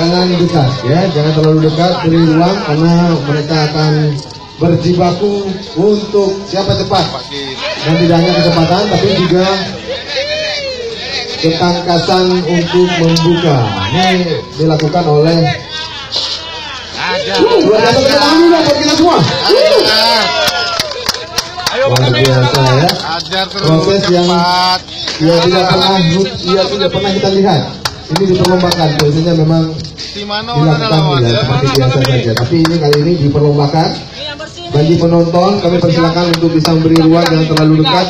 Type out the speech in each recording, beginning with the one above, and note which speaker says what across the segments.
Speaker 1: jangan dekat ya, jangan terlalu dekat, beri ruang karena mereka akan berjibaku untuk siapa cepat. Dan tidak hanya kecepatan tapi juga ketangkasan untuk membuka. Ini dilakukan oleh luar biasa semua. Luar biasa ya. Proses yang tidak pernah kita lihat. Ini diperlombakan, biasanya memang dilakukan ya, seperti biasa saja. Tapi ini kali ini diperlombakan. Bagi penonton kami persilakan untuk bisa memberi ruang, jangan terlalu dekat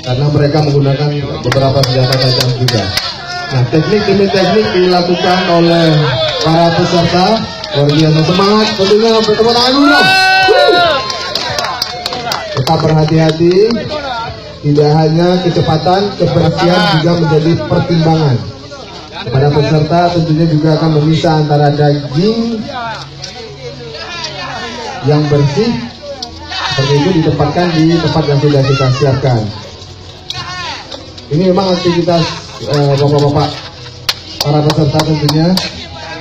Speaker 1: karena mereka menggunakan beberapa senjata tajam juga. Nah, teknik demi teknik dilakukan oleh para peserta. Luar biasa, semangat tentunya, bertepuk tangan dulu. Tetap berhati-hati, tidak hanya kecepatan, kebersihan juga menjadi pertimbangan. Pada peserta tentunya juga akan memisah antara daging yang bersih seperti itu ditempatkan di tempat yang sudah kita siapkan. Ini memang aktivitas bapak-bapak para peserta tentunya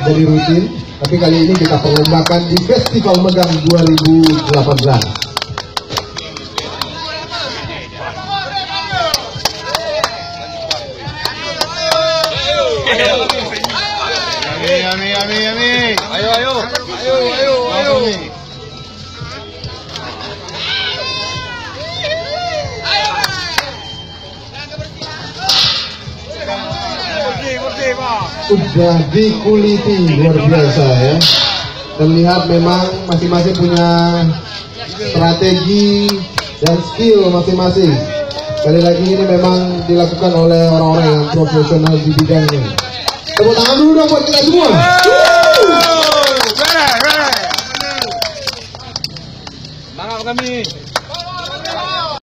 Speaker 1: jadi rutin, tapi kali ini kita perlombakan di Festival Megang 2018.
Speaker 2: Ami. Ayo.
Speaker 1: Sudah dikuliti luar biasa ya. Terlihat memang masing-masing punya strategi dan skill masing-masing. Sekali lagi ini memang dilakukan oleh orang-orang yang profesional di bidangnya. Tepuk tangan dulu dong buat kita semua.
Speaker 2: Semangat kami.